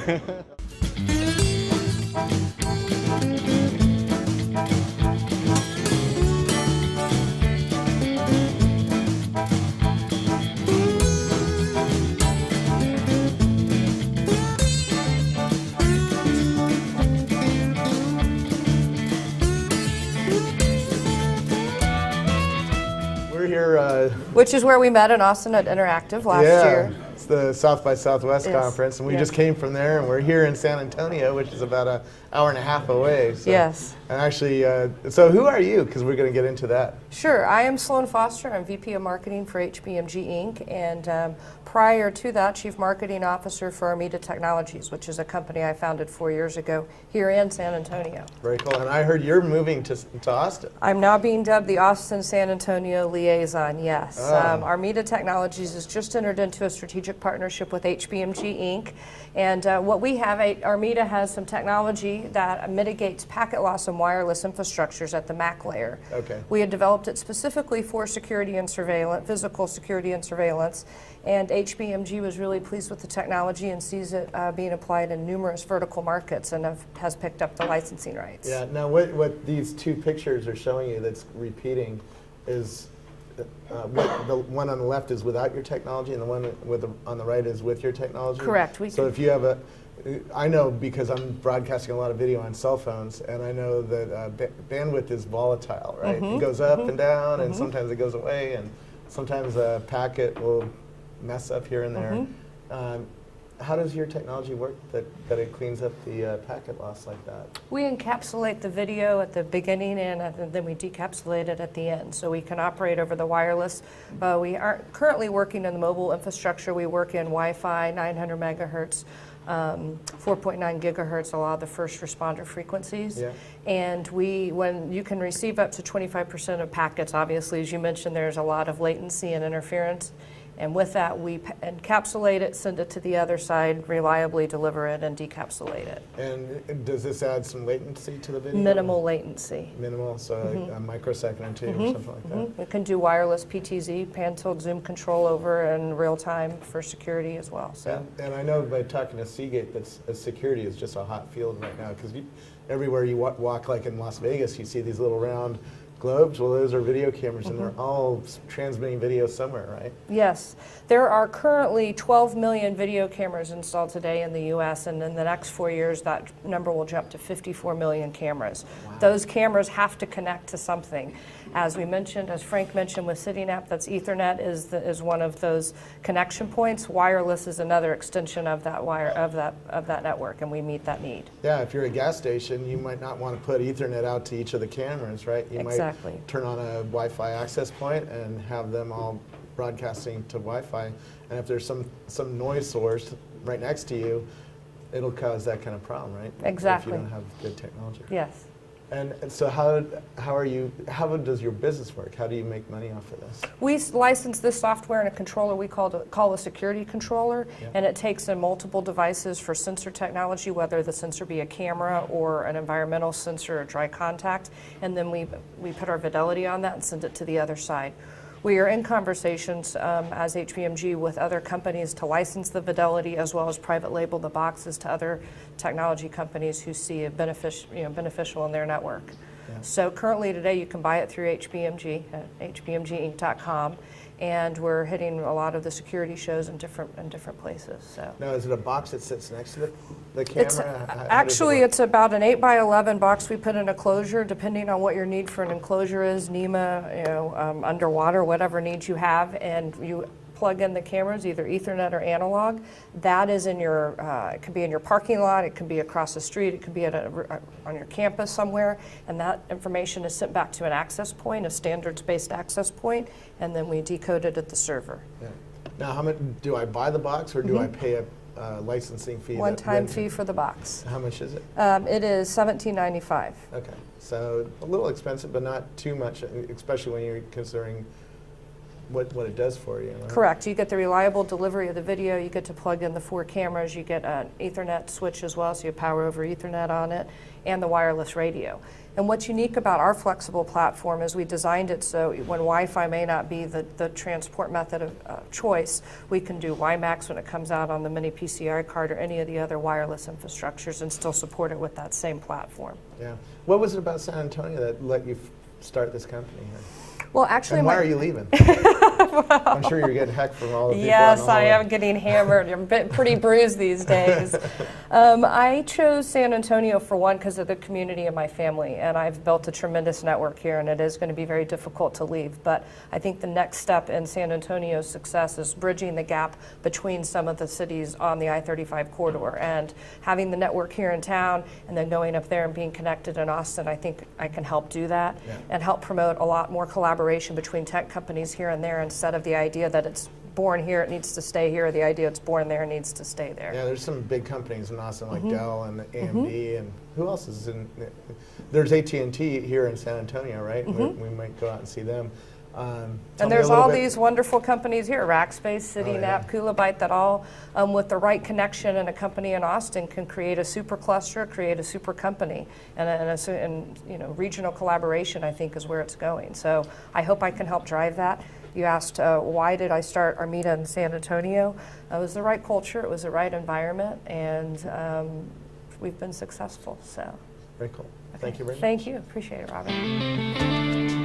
We're here. Which is where we met in Austin at Interactive last year. It's the South by Southwest Yes. conference, and we Yes. just came from there, and we're here in San Antonio, which is about an hour and a half away. So. Yes. And actually, so who are you? Because we're going to get into that. Sure. I am Sloan Foster. I'm VP of Marketing for HBMG Inc. And prior to that, Chief Marketing Officer for Armida Technologies, which is a company I founded 4 years ago here in San Antonio. Very cool. And I heard you're moving to Austin. I'm now being dubbed the Austin-San Antonio Liaison, yes. Oh. Armida Technologies has just entered into a strategic partnership with HBMG Inc. And what we have, Armida has some technology that mitigates packet loss in wireless infrastructures at the MAC layer. Okay. We had developed it specifically for security and surveillance, physical security and surveillance, and HBMG was really pleased with the technology and sees it being applied in numerous vertical markets and has picked up the licensing rights. Yeah. Now, what these two pictures are showing you that's repeating is what the one on the left is without your technology, and the one on the right is with your technology. Correct. So if you have I know because I'm broadcasting a lot of video on cell phones, and I know that bandwidth is volatile, right? Mm-hmm. It goes up and down, and sometimes it goes away, and sometimes a packet will mess up here and there. Mm-hmm. How does your technology work that it cleans up the packet loss like that? We encapsulate the video at the beginning and then we decapsulate it at the end. So we can operate over the wireless. We aren't currently working in the mobile infrastructure. We work in Wi-Fi, 900 megahertz, 4.9 gigahertz, a lot of the first responder frequencies. Yeah. And when you can receive up to 25% of packets, obviously, as you mentioned, there's a lot of latency and interference. And with that, we encapsulate it, send it to the other side, reliably deliver it, and decapsulate it. And does this add some latency to the video? Minimal latency. Minimal, so like a microsecond or two or something like that? We can do wireless PTZ, pan-tilt zoom control over in real time for security as well. So. And I know by talking to Seagate that security is just a hot field right now, because everywhere you walk, like in Las Vegas, you see these little round globes. Well, those are video cameras, and they're all transmitting video somewhere, right? Yes. There are currently 12 million video cameras installed today in the U.S., and in the next 4 years, that number will jump to 54 million cameras. Wow. Those cameras have to connect to something. As we mentioned, as Frank mentioned with CityNet, that's Ethernet is one of those connection points. Wireless is another extension of that that network, and we meet that need. Yeah, if you're a gas station, you might not want to put Ethernet out to each of the cameras, right? You might turn on a Wi-Fi access point and have them all broadcasting to Wi-Fi, and if there's some noise source right next to you, it'll cause that kind of problem, right? Exactly. If you don't have good technology. Yes. And so how does your business work? How do you make money off of this? We license this software and a controller we call a security controller, and it takes in multiple devices for sensor technology, whether the sensor be a camera or an environmental sensor or dry contact, and then we put our fidelity on that and send it to the other side. We are in conversations as HBMG with other companies to license the fidelity as well as private label the boxes to other technology companies who see it beneficial in their network. Yeah. So currently today you can buy it through HBMG at hbmginc.com, and we're hitting a lot of the security shows in different places. So. Now, is it a box that sits next to the camera? It's about an 8x11 box. We put in a closure, depending on what your need for an enclosure is, NEMA, underwater, whatever needs you have, and you plug in the cameras, either Ethernet or analog. That is in your, it can be in your parking lot, it can be across the street, it can be on your campus somewhere, and that information is sent back to an access point, a standards-based access point, and then we decode it at the server. Yeah. Now, how much do I buy the box, or do I pay a licensing fee? One-time fee for the box. How much is it? It is $17.95. Okay, so a little expensive, but not too much, especially when you're considering what it does for you. Right? Correct. You get the reliable delivery of the video. You get to plug in the 4 cameras. You get an Ethernet switch as well, so you power over Ethernet on it, and the wireless radio. And what's unique about our flexible platform is we designed it so when Wi-Fi may not be the transport method of choice, we can do WiMAX when it comes out on the mini PCI card or any of the other wireless infrastructures and still support it with that same platform. Yeah. What was it about San Antonio that let you start this company here? Well, actually, and why are you leaving? I'm sure you're getting hecked from all the people. Yes, I am getting hammered. I'm pretty bruised these days. I chose San Antonio for one because of the community of my family, and I've built a tremendous network here, and it is going to be very difficult to leave. But I think the next step in San Antonio's success is bridging the gap between some of the cities on the I-35 corridor, and having the network here in town, and then going up there and being connected in Austin. I think I can help do that and help promote a lot more collaboration between tech companies here and there, instead of the idea that it's born here, it needs to stay here, or the idea it's born there, it needs to stay there. Yeah, there's some big companies in Austin like Dell and AMD, and who else is in? There's AT&T here in San Antonio, right? We might go out and see them. And there's all these wonderful companies here, Rackspace, CityNap, Kulobyte, that all, with the right connection and a company in Austin, can create a super cluster, create a super company. And you know, regional collaboration, I think, is where it's going. So I hope I can help drive that. You asked, why did I start Armida in San Antonio? It was the right culture, it was the right environment, and we've been successful. So very cool. Thank you very much. Thank you. Appreciate it, Robin.